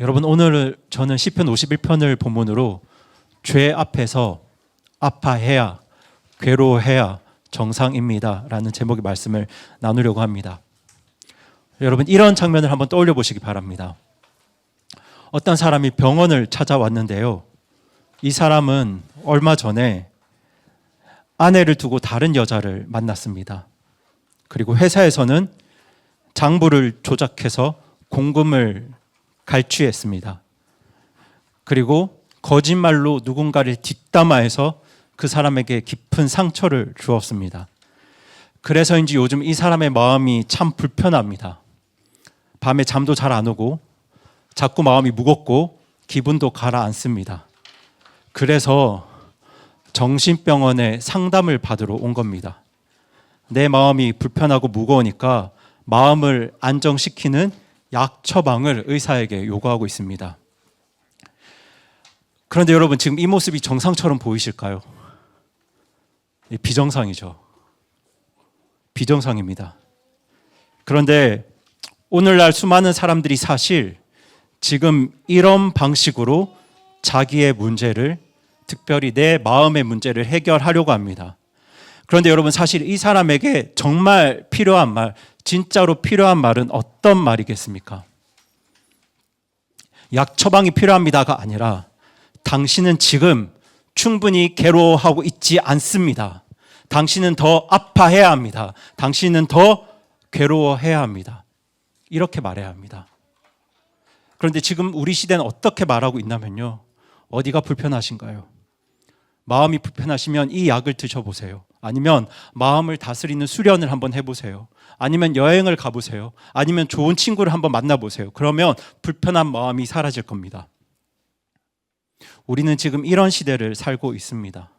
여러분, 오늘 저는 시편 51편을 본문으로 죄 앞에서 아파해야 괴로워해야 정상입니다 라는 제목의 말씀을 나누려고 합니다. 여러분, 이런 장면을 한번 떠올려 보시기 바랍니다. 어떤 사람이 병원을 찾아왔는데요, 이 사람은 얼마 전에 아내를 두고 다른 여자를 만났습니다. 그리고 회사에서는 장부를 조작해서 공금을 갈취했습니다. 그리고 거짓말로 누군가를 뒷담화해서 그 사람에게 깊은 상처를 주었습니다. 그래서인지 요즘 이 사람의 마음이 참 불편합니다. 밤에 잠도 잘 안 오고 자꾸 마음이 무겁고 기분도 가라앉습니다. 그래서 정신병원에 상담을 받으러 온 겁니다. 내 마음이 불편하고 무거우니까 마음을 안정시키는 약 처방을 의사에게 요구하고 있습니다. 그런데 여러분, 지금 이 모습이 정상처럼 보이실까요? 비정상이죠. 비정상입니다. 그런데 오늘날 수많은 사람들이 사실 지금 이런 방식으로 자기의 문제를, 특별히 내 마음의 문제를 해결하려고 합니다. 그런데 여러분, 사실 이 사람에게 정말 필요한 말, 진짜로 필요한 말은 어떤 말이겠습니까? 약 처방이 필요합니다가 아니라 당신은 지금 충분히 괴로워하고 있지 않습니다. 당신은 더 아파해야 합니다. 당신은 더 괴로워해야 합니다. 이렇게 말해야 합니다. 그런데 지금 우리 시대는 어떻게 말하고 있냐면요, 어디가 불편하신가요? 마음이 불편하시면 이 약을 드셔보세요. 아니면 마음을 다스리는 수련을 한번 해보세요. 아니면 여행을 가보세요. 아니면 좋은 친구를 한번 만나보세요. 그러면 불편한 마음이 사라질 겁니다. 우리는 지금 이런 시대를 살고 있습니다.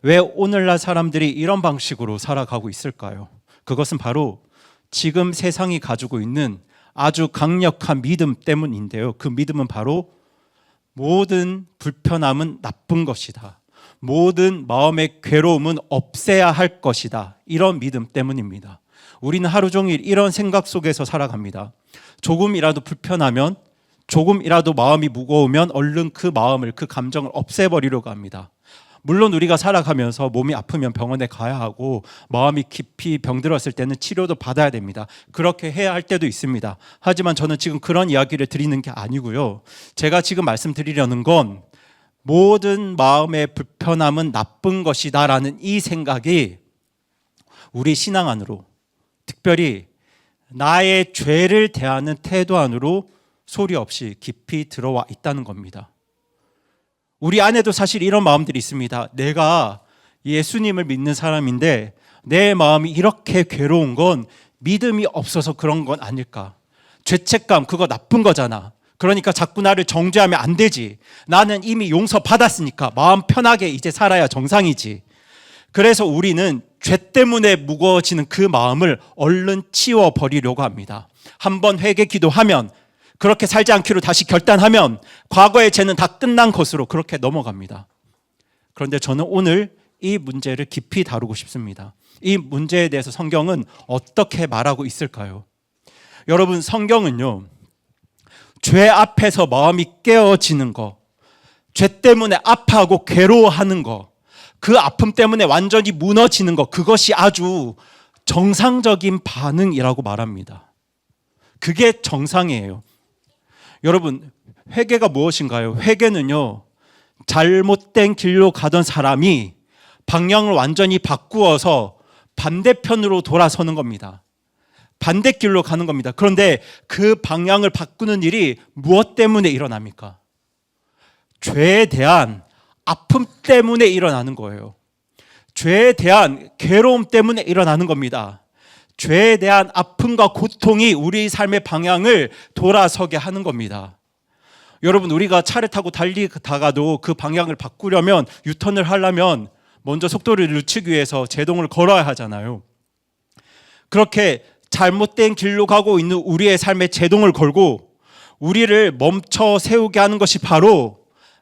왜 오늘날 사람들이 이런 방식으로 살아가고 있을까요? 그것은 바로 지금 세상이 가지고 있는 아주 강력한 믿음 때문인데요. 그 믿음은 바로 모든 불편함은 나쁜 것이다. 모든 마음의 괴로움은 없애야 할 것이다. 이런 믿음 때문입니다. 우리는 하루 종일 이런 생각 속에서 살아갑니다. 조금이라도 불편하면, 조금이라도 마음이 무거우면 얼른 그 마음을, 그 감정을 없애버리려고 합니다. 물론 우리가 살아가면서 몸이 아프면 병원에 가야 하고 마음이 깊이 병들었을 때는 치료도 받아야 됩니다. 그렇게 해야 할 때도 있습니다. 하지만 저는 지금 그런 이야기를 드리는 게 아니고요, 제가 지금 말씀드리려는 건 모든 마음의 불편함은 나쁜 것이다 라는 이 생각이 우리 신앙 안으로, 특별히 나의 죄를 대하는 태도 안으로 소리 없이 깊이 들어와 있다는 겁니다. 우리 안에도 사실 이런 마음들이 있습니다. 내가 예수님을 믿는 사람인데 내 마음이 이렇게 괴로운 건 믿음이 없어서 그런 건 아닐까? 죄책감, 그거 나쁜 거잖아. 그러니까 자꾸 나를 정죄하면 안 되지. 나는 이미 용서받았으니까 마음 편하게 이제 살아야 정상이지. 그래서 우리는 죄 때문에 무거워지는 그 마음을 얼른 치워버리려고 합니다. 한번 회개 기도하면, 그렇게 살지 않기로 다시 결단하면 과거의 죄는 다 끝난 것으로 그렇게 넘어갑니다. 그런데 저는 오늘 이 문제를 깊이 다루고 싶습니다. 이 문제에 대해서 성경은 어떻게 말하고 있을까요? 여러분, 성경은요, 죄 앞에서 마음이 깨어지는 거, 죄 때문에 아파하고 괴로워하는 거, 그 아픔 때문에 완전히 무너지는 거, 그것이 아주 정상적인 반응이라고 말합니다. 그게 정상이에요. 여러분, 회개가 무엇인가요? 회개는요, 잘못된 길로 가던 사람이 방향을 완전히 바꾸어서 반대편으로 돌아서는 겁니다. 반대길로 가는 겁니다. 그런데 그 방향을 바꾸는 일이 무엇 때문에 일어납니까? 죄에 대한 아픔 때문에 일어나는 거예요. 죄에 대한 괴로움 때문에 일어나는 겁니다. 죄에 대한 아픔과 고통이 우리 삶의 방향을 돌아서게 하는 겁니다. 여러분, 우리가 차를 타고 달리다가도 그 방향을 바꾸려면, 유턴을 하려면 먼저 속도를 늦추기 위해서 제동을 걸어야 하잖아요. 그렇게 잘못된 길로 가고 있는 우리의 삶에 제동을 걸고 우리를 멈춰 세우게 하는 것이 바로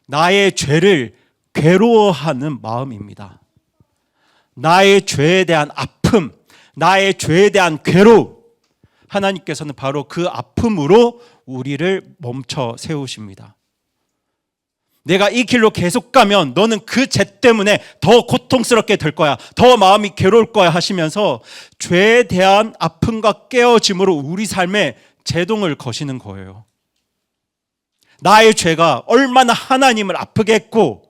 나의 죄를 괴로워하는 마음입니다. 나의 죄에 대한 아픔, 나의 죄에 대한 괴로움, 하나님께서는 바로 그 아픔으로 우리를 멈춰 세우십니다. 내가 이 길로 계속 가면 너는 그 죄 때문에 더 고통스럽게 될 거야. 더 마음이 괴로울 거야 하시면서 죄에 대한 아픔과 깨어짐으로 우리 삶에 제동을 거시는 거예요. 나의 죄가 얼마나 하나님을 아프게 했고,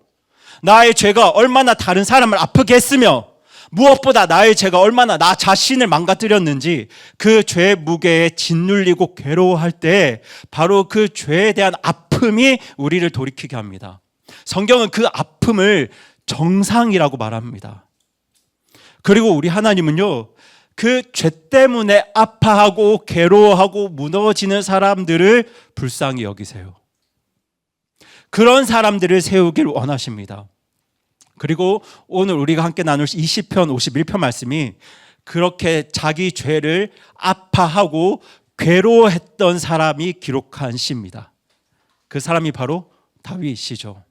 나의 죄가 얼마나 다른 사람을 아프게 했으며, 무엇보다 나의 죄가 얼마나 나 자신을 망가뜨렸는지 그 죄의 무게에 짓눌리고 괴로워할 때 바로 그 죄에 대한 아픔이 우리를 돌이키게 합니다. 성경은 그 아픔을 정상이라고 말합니다. 그리고 우리 하나님은요, 그 죄 때문에 아파하고 괴로워하고 무너지는 사람들을 불쌍히 여기세요. 그런 사람들을 세우길 원하십니다. 그리고 오늘 우리가 함께 나눌 20편 51편 말씀이 그렇게 자기 죄를 아파하고 괴로워했던 사람이 기록한 시입니다. 그 사람이 바로 다윗이죠.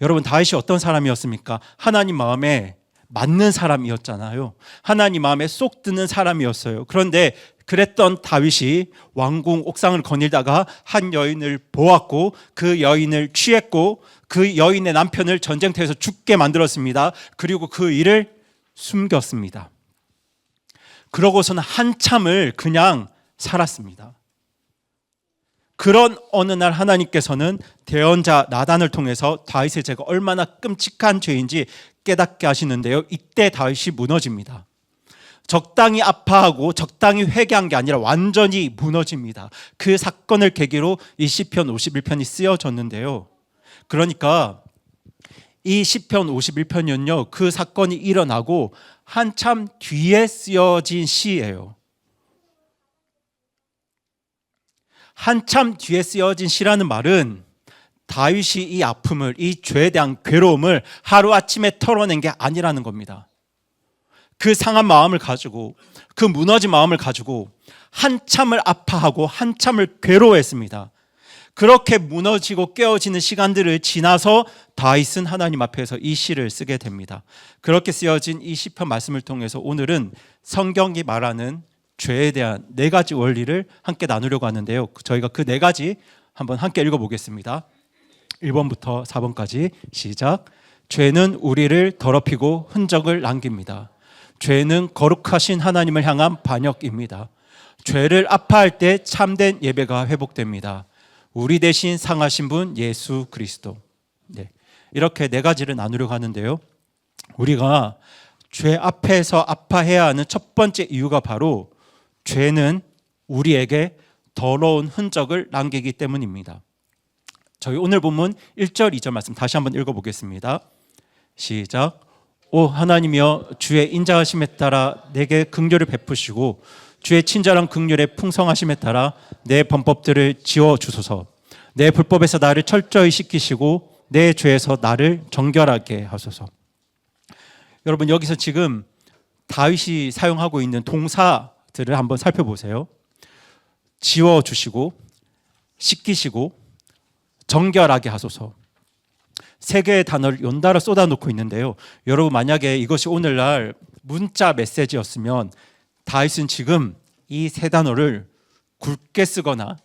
여러분, 다윗이 어떤 사람이었습니까? 하나님 마음에 맞는 사람이었잖아요. 하나님 마음에 쏙 드는 사람이었어요. 그런데 그랬던 다윗이 왕궁 옥상을 거닐다가 한 여인을 보았고 그 여인을 취했고 그 여인의 남편을 전쟁터에서 죽게 만들었습니다. 그리고 그 일을 숨겼습니다. 그러고서는 한참을 그냥 살았습니다. 그런 어느 날 하나님께서는 대언자 나단을 통해서 다윗의 죄가 얼마나 끔찍한 죄인지 깨닫게 하시는데요. 이때 다윗이 무너집니다. 적당히 아파하고 적당히 회개한 게 아니라 완전히 무너집니다. 그 사건을 계기로 이 시편 51편이 쓰여졌는데요. 그러니까 이 시편 51편은요, 그 사건이 일어나고 한참 뒤에 쓰여진 시예요. 한참 뒤에 쓰여진 시라는 말은 다윗이 이 아픔을, 이 죄에 대한 괴로움을 하루아침에 털어낸 게 아니라는 겁니다. 그 상한 마음을 가지고, 그 무너진 마음을 가지고 한참을 아파하고 한참을 괴로워했습니다. 그렇게 무너지고 깨어지는 시간들을 지나서 다윗은 하나님 앞에서 이 시를 쓰게 됩니다. 그렇게 쓰여진 이 시편 말씀을 통해서 오늘은 성경이 말하는 죄에 대한 4가지 원리를 함께 나누려고 하는데요. 저희가 그 4가지 한번 함께 읽어보겠습니다. 1번부터 4번까지 시작. 죄는 우리를 더럽히고 흔적을 남깁니다. 죄는 거룩하신 하나님을 향한 반역입니다. 죄를 아파할 때 참된 예배가 회복됩니다. 우리 대신 상하신 분 예수 그리스도. 네, 이렇게 4가지를 나누려고 하는데요. 우리가 죄 앞에서 아파해야 하는 첫 번째 이유가 바로 죄는 우리에게 더러운 흔적을 남기기 때문입니다. 저희 오늘 본문 1절 2절 말씀 다시 한번 읽어보겠습니다. 시작. 오 하나님이여, 주의 인자하심에 따라 내게 긍휼을 베푸시고 주의 친절한 긍휼에 풍성하심에 따라 내 범법들을 지워주소서. 내 불법에서 나를 철저히 씻기시고 내 죄에서 나를 정결하게 하소서. 여러분, 여기서 지금 다윗이 사용하고 있는 동사들을 한번 살펴보세요. 지워주시고 씻기시고 정결하게 하소서. 3개의 단어를 연달아 쏟아놓고 있는데요. 여러분, 만약에 이것이 오늘날 문자 메시지였으면 다윗은 지금 이 3단어를 굵게 쓰거나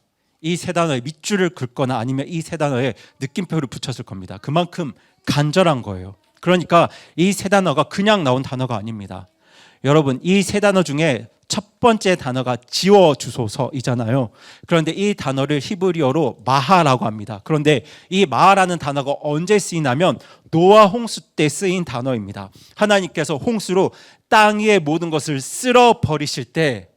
이 3단어에 밑줄을 긋거나 아니면 이 3단어에 느낌표를 붙였을 겁니다. 그만큼 간절한 거예요. 그러니까 이 3단어가 그냥 나온 단어가 아닙니다. 여러분, 이 3단어 중에 첫 번째 단어가 지워주소서이잖아요. 그런데 이 단어를 히브리어로 마하라고 합니다. 그런데 이 마하라는 단어가 언제 쓰이냐면 노아 홍수 때 쓰인 단어입니다. 하나님께서 홍수로 땅 위의 모든 것을 쓸어버리실 때,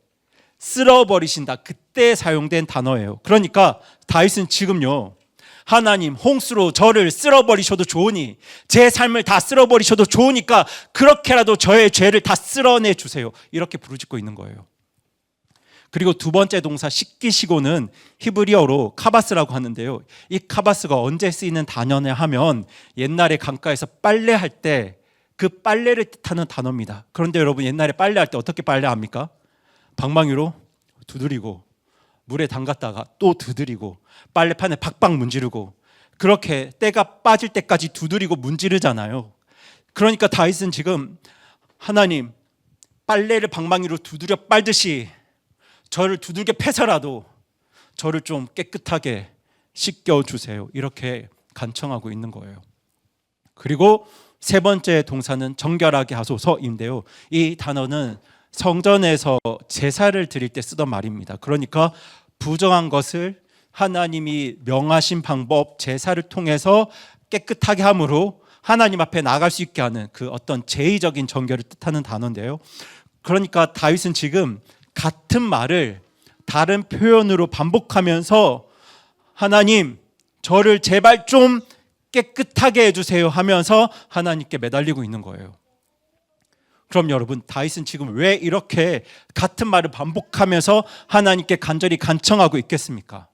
쓸어버리신다, 그때 사용된 단어예요. 그러니까 다윗은 지금요, 하나님 홍수로 저를 쓸어버리셔도 좋으니, 제 삶을 다 쓸어버리셔도 좋으니까 그렇게라도 저의 죄를 다 쓸어내 주세요, 이렇게 부르짖고 있는 거예요. 그리고 2번째 동사 씻기시고는 히브리어로 카바스라고 하는데요. 이 카바스가 언제 쓰이는 단어냐 하면 옛날에 강가에서 빨래할 때 그 빨래를 뜻하는 단어입니다. 그런데 여러분, 옛날에 빨래할 때 어떻게 빨래합니까? 방망이로 두드리고 물에 담갔다가 또 두드리고 빨래판에 박박 문지르고 그렇게 때가 빠질 때까지 두드리고 문지르잖아요. 그러니까 다윗은 지금 하나님, 빨래를 방망이로 두드려 빨듯이 저를 두들겨 패서라도 저를 좀 깨끗하게 씻겨주세요. 이렇게 간청하고 있는 거예요. 그리고 세 번째 동사는 정결하게 하소서인데요. 이 단어는 성전에서 제사를 드릴 때 쓰던 말입니다. 그러니까 부정한 것을 하나님이 명하신 방법, 제사를 통해서 깨끗하게 함으로 하나님 앞에 나갈 수 있게 하는 그 어떤 제의적인 정결을 뜻하는 단어인데요. 그러니까 다윗은 지금 같은 말을 다른 표현으로 반복하면서 하나님, 저를 제발 좀 깨끗하게 해주세요 하면서 하나님께 매달리고 있는 거예요. 그럼 여러분, 다윗은 지금 왜 이렇게 같은 말을 반복하면서 하나님께 간절히 간청하고 있겠습니까?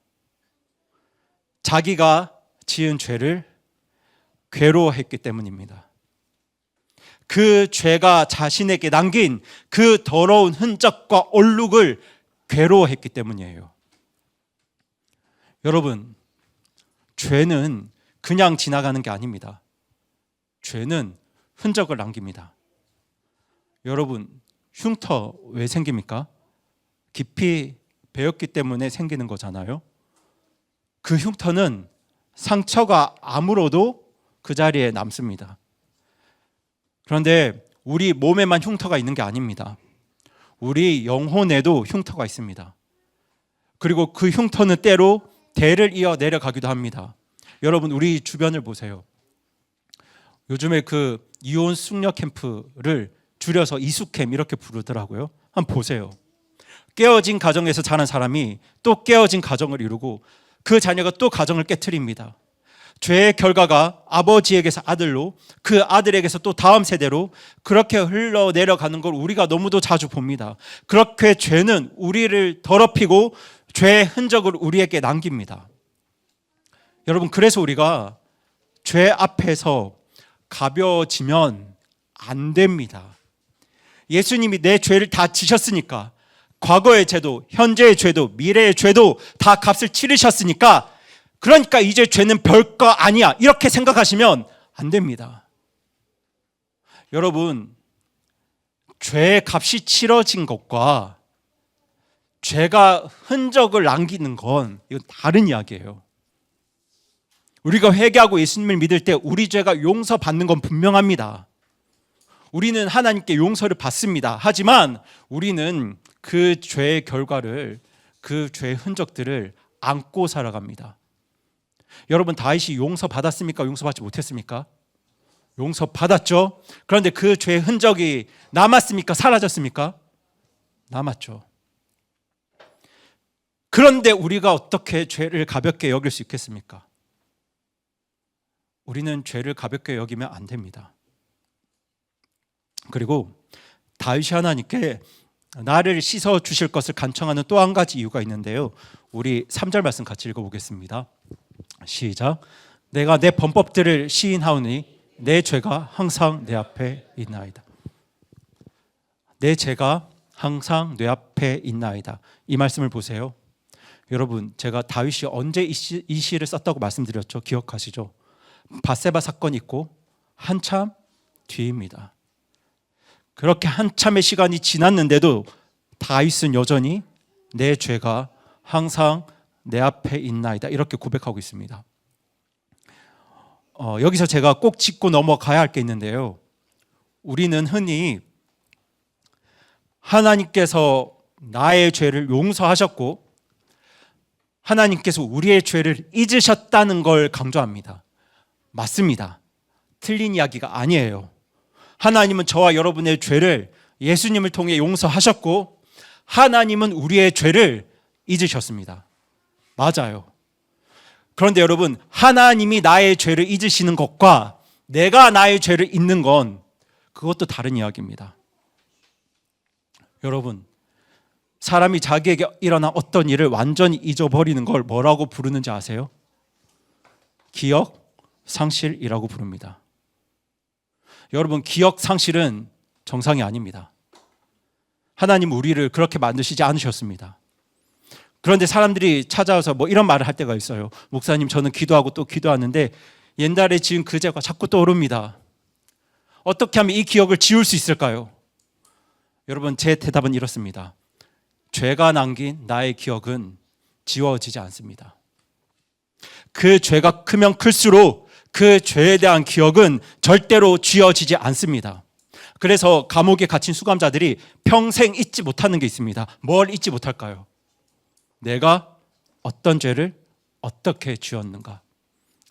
자기가 지은 죄를 괴로워했기 때문입니다. 그 죄가 자신에게 남긴 그 더러운 흔적과 얼룩을 괴로워했기 때문이에요. 여러분, 죄는 그냥 지나가는 게 아닙니다. 죄는 흔적을 남깁니다. 여러분, 흉터 왜 생깁니까? 깊이 베었기 때문에 생기는 거잖아요. 그 흉터는 상처가 아물어도 그 자리에 남습니다. 그런데 우리 몸에만 흉터가 있는 게 아닙니다. 우리 영혼에도 흉터가 있습니다. 그리고 그 흉터는 때로 대를 이어 내려가기도 합니다. 여러분, 우리 주변을 보세요. 요즘에 그 이혼 숙녀 캠프를 줄여서 이숙캠 이렇게 부르더라고요. 한번 보세요. 깨어진 가정에서 자란 사람이 또 깨어진 가정을 이루고 그 자녀가 또 가정을 깨트립니다. 죄의 결과가 아버지에게서 아들로, 그 아들에게서 또 다음 세대로 그렇게 흘러내려가는 걸 우리가 너무도 자주 봅니다. 그렇게 죄는 우리를 더럽히고 죄의 흔적을 우리에게 남깁니다. 여러분, 그래서 우리가 죄 앞에서 가벼워지면 안 됩니다. 예수님이 내 죄를 다 지셨으니까, 과거의 죄도 현재의 죄도 미래의 죄도 다 값을 치르셨으니까, 그러니까 이제 죄는 별거 아니야, 이렇게 생각하시면 안 됩니다. 여러분, 죄의 값이 치러진 것과 죄가 흔적을 남기는 건 이건 다른 이야기예요. 우리가 회개하고 예수님을 믿을 때 우리 죄가 용서받는 건 분명합니다. 우리는 하나님께 용서를 받습니다. 하지만 우리는 그 죄의 결과를, 그 죄의 흔적들을 안고 살아갑니다. 여러분, 다윗이 용서받았습니까? 용서받지 못했습니까? 용서받았죠. 그런데 그 죄의 흔적이 남았습니까? 사라졌습니까? 남았죠. 그런데 우리가 어떻게 죄를 가볍게 여길 수 있겠습니까? 우리는 죄를 가볍게 여기면 안 됩니다. 그리고 다윗이 하나님께 나를 씻어 주실 것을 간청하는 또 한 가지 이유가 있는데요. 우리 3절 말씀 같이 읽어보겠습니다. 시작. 내가 내 범법들을 시인하오니 내 죄가 항상 내 앞에 있나이다. 내 죄가 항상 내 앞에 있나이다. 이 말씀을 보세요. 여러분, 제가 다윗이 언제 이 시를 썼다고 말씀드렸죠? 기억하시죠? 밧세바 사건이 있고 한참 뒤입니다. 그렇게 한참의 시간이 지났는데도 다윗은 여전히 내 죄가 항상 내 앞에 있나이다, 이렇게 고백하고 있습니다. 여기서 제가 꼭 짚고 넘어가야 할 게 있는데요. 우리는 흔히 하나님께서 나의 죄를 용서하셨고 하나님께서 우리의 죄를 잊으셨다는 걸 강조합니다. 맞습니다. 틀린 이야기가 아니에요. 하나님은 저와 여러분의 죄를 예수님을 통해 용서하셨고 하나님은 우리의 죄를 잊으셨습니다. 맞아요. 그런데 여러분, 하나님이 나의 죄를 잊으시는 것과 내가 나의 죄를 잊는 건 그것도 다른 이야기입니다. 여러분, 사람이 자기에게 일어난 어떤 일을 완전히 잊어버리는 걸 뭐라고 부르는지 아세요? 기억 상실이라고 부릅니다. 여러분, 기억 상실은 정상이 아닙니다. 하나님 우리를 그렇게 만드시지 않으셨습니다. 그런데 사람들이 찾아와서 뭐 이런 말을 할 때가 있어요. 목사님, 저는 기도하고 또 기도하는데 옛날에 지은 그 죄가 자꾸 떠오릅니다. 어떻게 하면 이 기억을 지울 수 있을까요? 여러분, 제 대답은 이렇습니다. 죄가 남긴 나의 기억은 지워지지 않습니다. 그 죄가 크면 클수록 그 죄에 대한 기억은 절대로 지워지지 않습니다. 그래서 감옥에 갇힌 수감자들이 평생 잊지 못하는 게 있습니다. 뭘 잊지 못할까요? 내가 어떤 죄를 어떻게 지었는가.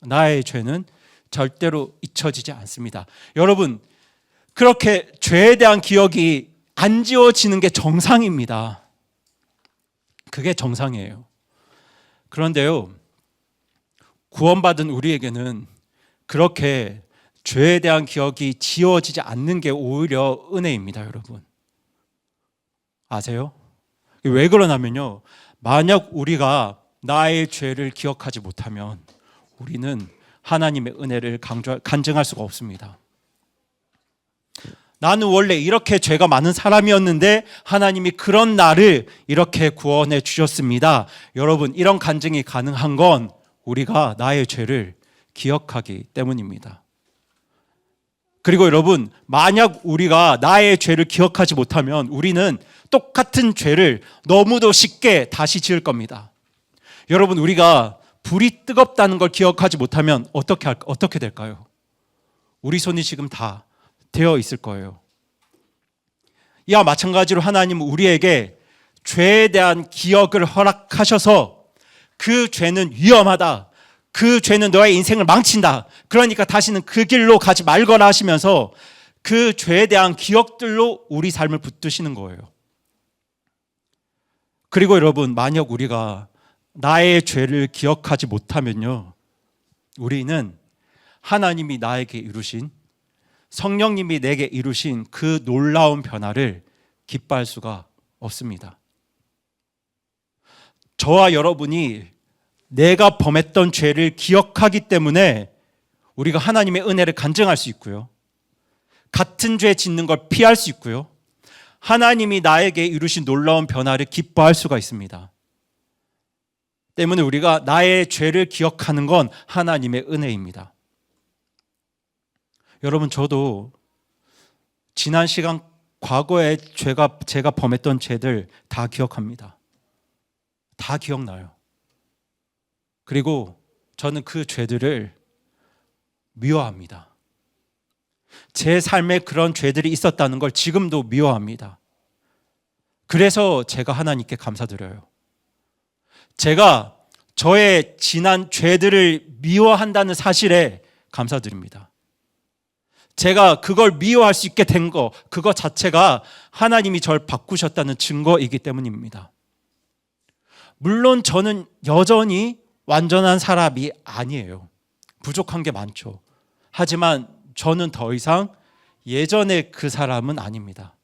나의 죄는 절대로 잊혀지지 않습니다. 여러분, 그렇게 죄에 대한 기억이 안 지워지는 게 정상입니다. 그게 정상이에요. 그런데요, 구원받은 우리에게는 그렇게 죄에 대한 기억이 지워지지 않는 게 오히려 은혜입니다, 여러분. 아세요? 왜 그러냐면요, 만약 우리가 나의 죄를 기억하지 못하면 우리는 하나님의 은혜를 간증할 수가 없습니다. 나는 원래 이렇게 죄가 많은 사람이었는데 하나님이 그런 나를 이렇게 구원해 주셨습니다. 여러분, 이런 간증이 가능한 건 우리가 나의 죄를 기억하기 때문입니다. 그리고 여러분, 만약 우리가 나의 죄를 기억하지 못하면 우리는 똑같은 죄를 너무도 쉽게 다시 지을 겁니다. 여러분, 우리가 불이 뜨겁다는 걸 기억하지 못하면 어떻게 될까요? 우리 손이 지금 다 되어 있을 거예요. 이와 마찬가지로 하나님은 우리에게 죄에 대한 기억을 허락하셔서 그 죄는 위험하다, 그 죄는 너의 인생을 망친다, 그러니까 다시는 그 길로 가지 말거라 하시면서 그 죄에 대한 기억들로 우리 삶을 붙드시는 거예요. 그리고 여러분, 만약 우리가 나의 죄를 기억하지 못하면요, 우리는 하나님이 나에게 이루신, 성령님이 내게 이루신 그 놀라운 변화를 기뻐할 수가 없습니다. 저와 여러분이 내가 범했던 죄를 기억하기 때문에 우리가 하나님의 은혜를 간증할 수 있고요, 같은 죄 짓는 걸 피할 수 있고요, 하나님이 나에게 이루신 놀라운 변화를 기뻐할 수가 있습니다. 때문에 우리가 나의 죄를 기억하는 건 하나님의 은혜입니다. 여러분, 저도 지난 시간 과거에 제가 범했던 죄들 다 기억합니다. 다 기억나요. 그리고 저는 그 죄들을 미워합니다. 제 삶에 그런 죄들이 있었다는 걸 지금도 미워합니다. 그래서 제가 하나님께 감사드려요. 제가 저의 지난 죄들을 미워한다는 사실에 감사드립니다. 제가 그걸 미워할 수 있게 된 거, 그거 자체가 하나님이 저를 바꾸셨다는 증거이기 때문입니다. 물론 저는 여전히 완전한 사람이 아니에요. 부족한 게 많죠. 하지만 저는 더 이상 예전의 그 사람은 아닙니다.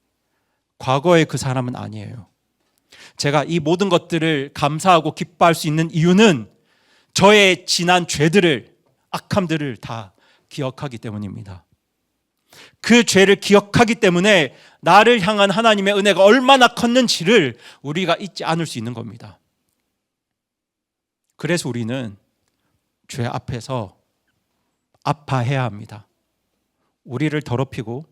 과거의 그 사람은 아니에요. 제가 이 모든 것들을 감사하고 기뻐할 수 있는 이유는 저의 지난 죄들을, 악함들을 다 기억하기 때문입니다. 그 죄를 기억하기 때문에 나를 향한 하나님의 은혜가 얼마나 컸는지를 우리가 잊지 않을 수 있는 겁니다. 그래서 우리는 죄 앞에서 아파해야 합니다. 우리를 더럽히고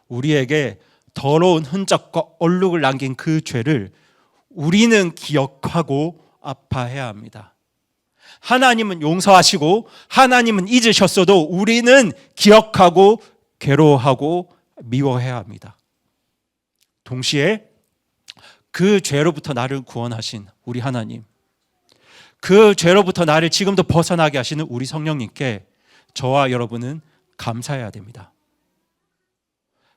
우리에게 더러운 흔적과 얼룩을 남긴 그 죄를 우리는 기억하고 아파해야 합니다. 하나님은 용서하시고 하나님은 잊으셨어도 우리는 기억하고 괴로워하고 미워해야 합니다. 동시에 그 죄로부터 나를 구원하신 우리 하나님, 그 죄로부터 나를 지금도 벗어나게 하시는 우리 성령님께 저와 여러분은 감사해야 됩니다.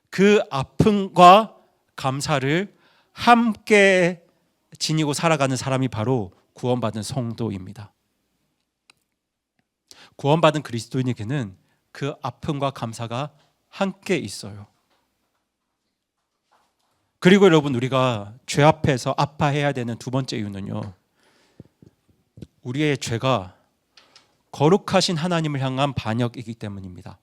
그 아픔과 감사를 함께 지니고 살아가는 사람이 바로 구원받은 성도입니다. 구원받은 그리스도인에게는 그 아픔과 감사가 함께 있어요. 그리고 여러분, 우리가 죄 앞에서 아파해야 되는 두 번째 이유는요, 우리의 죄가 거룩하신 하나님을 향한 반역이기 때문입니다.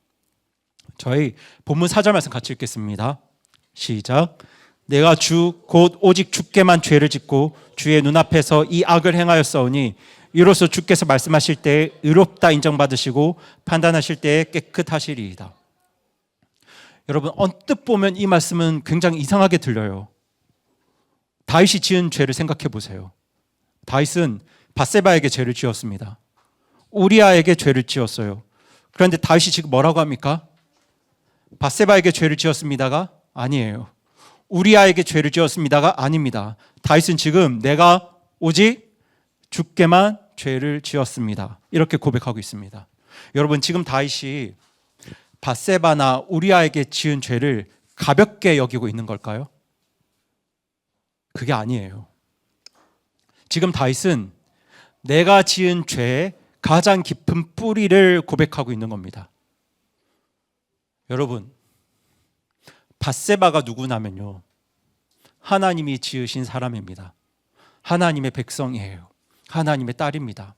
저희 본문 4절 말씀 같이 읽겠습니다. 시작. 내가 주 곧 오직 주께만 죄를 짓고 주의 눈앞에서 이 악을 행하였사오니 이로써 주께서 말씀하실 때에 의롭다 인정받으시고 판단하실 때에 깨끗하시리이다. 여러분, 언뜻 보면 이 말씀은 굉장히 이상하게 들려요. 다윗이 지은 죄를 생각해 보세요. 다윗은 밧세바에게 죄를 지었습니다. 우리아에게 죄를 지었어요. 그런데 다윗이 지금 뭐라고 합니까? 밧세바에게 죄를 지었습니다가 아니에요. 우리아에게 죄를 지었습니다가 아닙니다. 다윗은 지금 내가 오직 주께만 죄를 지었습니다. 이렇게 고백하고 있습니다. 여러분, 지금 다윗이 밧세바나 우리아에게 지은 죄를 가볍게 여기고 있는 걸까요? 그게 아니에요. 지금 다윗은 내가 지은 죄의 가장 깊은 뿌리를 고백하고 있는 겁니다. 여러분, 밧세바가 누구냐면요, 하나님이 지으신 사람입니다. 하나님의 백성이에요. 하나님의 딸입니다.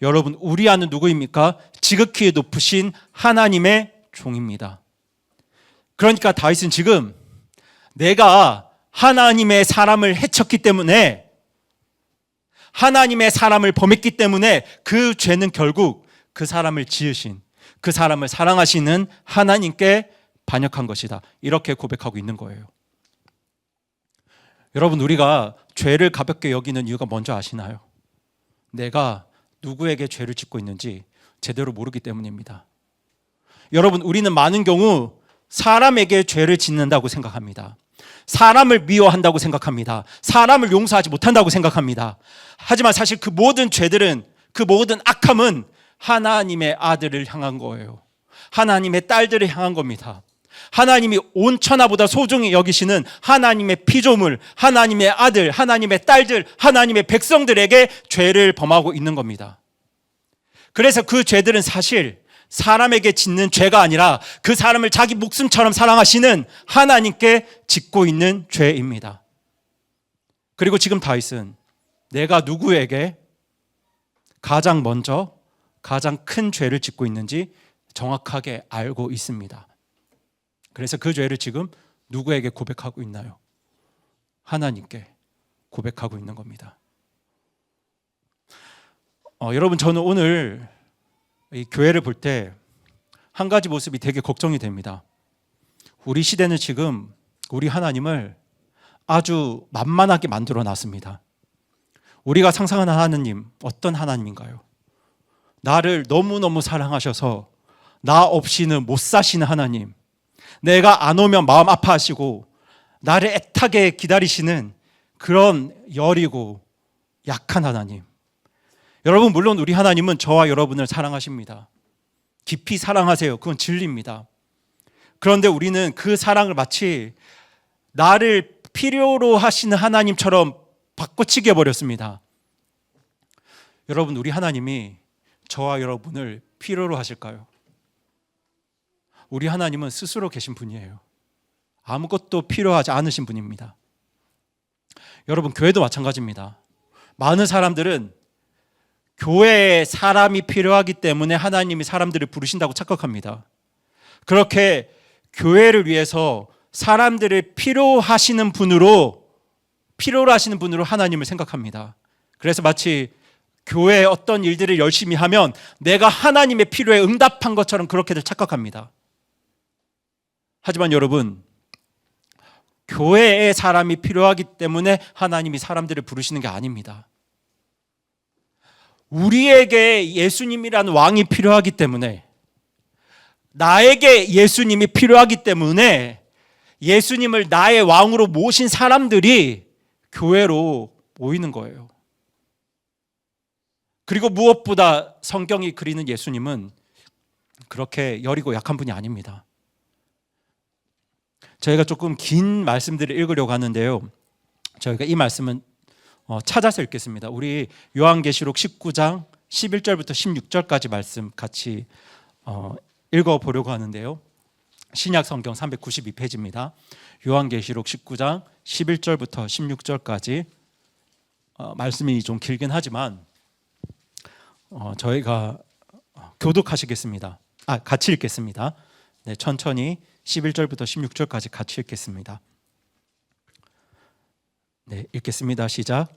여러분, 우리아는 누구입니까? 지극히 높으신 하나님의 종입니다. 그러니까 다윗은 지금 내가 하나님의 사람을 해쳤기 때문에, 하나님의 사람을 범했기 때문에 그 죄는 결국 그 사람을 지으신, 그 사람을 사랑하시는 하나님께 반역한 것이다. 이렇게 고백하고 있는 거예요. 여러분, 우리가 죄를 가볍게 여기는 이유가 뭔지 아시나요? 내가 누구에게 죄를 짓고 있는지 제대로 모르기 때문입니다. 여러분, 우리는 많은 경우 사람에게 죄를 짓는다고 생각합니다. 사람을 미워한다고 생각합니다. 사람을 용서하지 못한다고 생각합니다. 하지만 사실 그 모든 죄들은, 그 모든 악함은 하나님의 아들을 향한 거예요. 하나님의 딸들을 향한 겁니다. 하나님이 온 천하보다 소중히 여기시는 하나님의 피조물, 하나님의 아들, 하나님의 딸들, 하나님의 백성들에게 죄를 범하고 있는 겁니다. 그래서 그 죄들은 사실 사람에게 짓는 죄가 아니라 그 사람을 자기 목숨처럼 사랑하시는 하나님께 짓고 있는 죄입니다. 그리고 지금 다윗은 내가 누구에게 가장 먼저 가장 큰 죄를 짓고 있는지 정확하게 알고 있습니다. 그래서 그 죄를 지금 누구에게 고백하고 있나요? 하나님께 고백하고 있는 겁니다. 여러분, 저는 오늘 이 교회를 볼 때 한 가지 모습이 되게 걱정이 됩니다. 우리 시대는 지금 우리 하나님을 아주 만만하게 만들어 놨습니다. 우리가 상상하는 하나님, 어떤 하나님인가요? 나를 너무너무 사랑하셔서 나 없이는 못 사시는 하나님, 내가 안 오면 마음 아파하시고 나를 애타게 기다리시는 그런 여리고 약한 하나님. 여러분, 물론 우리 하나님은 저와 여러분을 사랑하십니다. 깊이 사랑하세요. 그건 진리입니다. 그런데 우리는 그 사랑을 마치 나를 필요로 하시는 하나님처럼 바꿔치기 해버렸습니다. 여러분, 우리 하나님이 저와 여러분을 필요로 하실까요? 우리 하나님은 스스로 계신 분이에요. 아무것도 필요하지 않으신 분입니다. 여러분, 교회도 마찬가지입니다. 많은 사람들은 교회에 사람이 필요하기 때문에 하나님이 사람들을 부르신다고 착각합니다. 그렇게 교회를 위해서 사람들을 필요로 하시는 분으로 하나님을 생각합니다. 그래서 마치 교회에 어떤 일들을 열심히 하면 내가 하나님의 필요에 응답한 것처럼 그렇게들 착각합니다. 하지만 여러분, 교회에 사람이 필요하기 때문에 하나님이 사람들을 부르시는 게 아닙니다. 우리에게 예수님이라는 왕이 필요하기 때문에, 나에게 예수님이 필요하기 때문에 예수님을 나의 왕으로 모신 사람들이 교회로 모이는 거예요. 그리고 무엇보다 성경이 그리는 예수님은 그렇게 여리고 약한 분이 아닙니다. 저희가 조금 긴 말씀들을 읽으려고 하는데요, 저희가 이 말씀은 찾아서 읽겠습니다. 우리 요한계시록 19장 11절부터 16절까지 말씀 같이 읽어보려고 하는데요, 신약 성경 392페이지입니다. 요한계시록 19장 11절부터 16절까지 말씀이 좀 길긴 하지만 저희가 교독하시겠습니다. 같이 읽겠습니다. 네, 천천히 11절부터 16절까지 같이 읽겠습니다. 네, 읽겠습니다. 시작.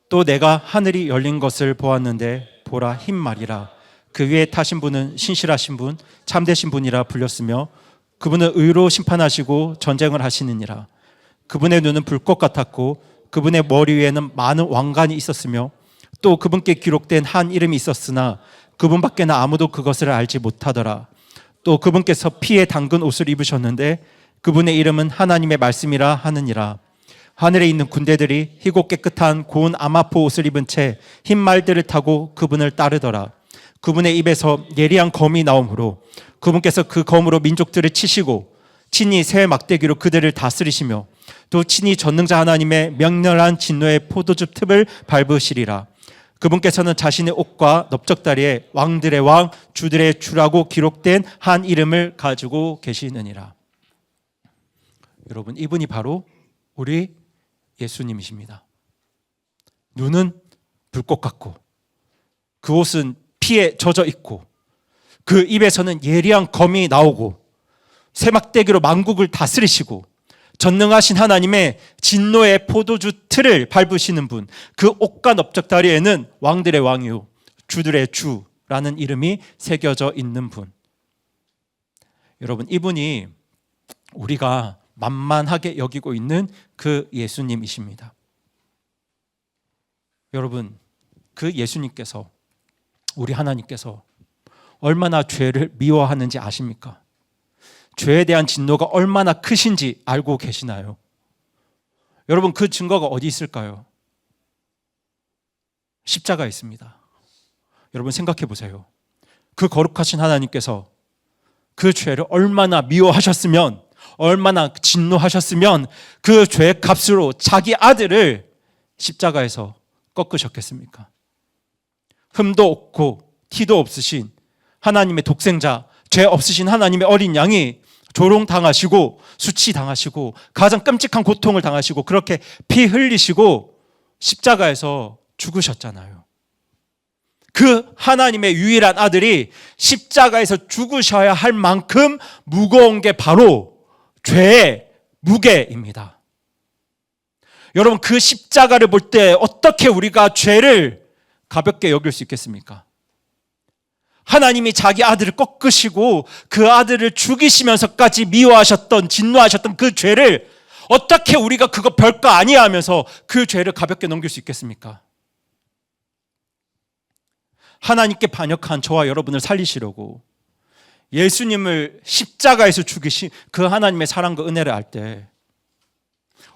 또 내가 하늘이 열린 것을 보았는데 보라, 흰 말이라. 그 위에 타신 분은 신실하신 분, 참되신 분이라 불렸으며 그분은 의로 심판하시고 전쟁을 하시느니라. 그분의 눈은 불꽃 같았고 그분의 머리 위에는 많은 왕관이 있었으며 또 그분께 기록된 한 이름이 있었으나 그분밖에는 아무도 그것을 알지 못하더라. 또 그분께서 피에 담근 옷을 입으셨는데 그분의 이름은 하나님의 말씀이라 하느니라. 하늘에 있는 군대들이 희고 깨끗한 고운 아마포 옷을 입은 채 흰 말들을 타고 그분을 따르더라. 그분의 입에서 예리한 검이 나오므로 그분께서 그 검으로 민족들을 치시고 친히 새 막대기로 그들을 다스리시며 또 친히 전능자 하나님의 명렬한 진노의 포도즙 틈을 밟으시리라. 그분께서는 자신의 옷과 넓적다리에 왕들의 왕 주들의 주라고 기록된 한 이름을 가지고 계시느니라. 여러분, 이분이 바로 우리 예수님이십니다. 눈은 불꽃 같고 그 옷은 피에 젖어 있고 그 입에서는 예리한 검이 나오고 새막대기로 만국을 다스리시고 전능하신 하나님의 진노의 포도주 틀을 밟으시는 분, 그 옷과 넓적다리에는 왕들의 왕이요 주들의 주라는 이름이 새겨져 있는 분. 여러분, 이분이 우리가 만만하게 여기고 있는 그 예수님이십니다. 여러분, 그 예수님께서, 우리 하나님께서 얼마나 죄를 미워하는지 아십니까? 죄에 대한 진노가 얼마나 크신지 알고 계시나요? 여러분, 그 증거가 어디 있을까요? 십자가에 있습니다. 여러분, 생각해 보세요. 그 거룩하신 하나님께서 그 죄를 얼마나 미워하셨으면, 얼마나 진노하셨으면 그 죄의 값으로 자기 아들을 십자가에서 꺾으셨겠습니까? 흠도 없고 티도 없으신 하나님의 독생자, 죄 없으신 하나님의 어린 양이 조롱당하시고 수치당하시고 가장 끔찍한 고통을 당하시고 그렇게 피 흘리시고 십자가에서 죽으셨잖아요. 그 하나님의 유일한 아들이 십자가에서 죽으셔야 할 만큼 무거운 게 바로 죄의 무게입니다. 여러분, 그 십자가를 볼 때 어떻게 우리가 죄를 가볍게 여길 수 있겠습니까? 하나님이 자기 아들을 꺾으시고 그 아들을 죽이시면서까지 미워하셨던, 진노하셨던 그 죄를 어떻게 우리가 그거 별거 아니야 하면서 그 죄를 가볍게 넘길 수 있겠습니까? 하나님께 반역한 저와 여러분을 살리시려고 예수님을 십자가에서 죽이신 그 하나님의 사랑과 은혜를 알 때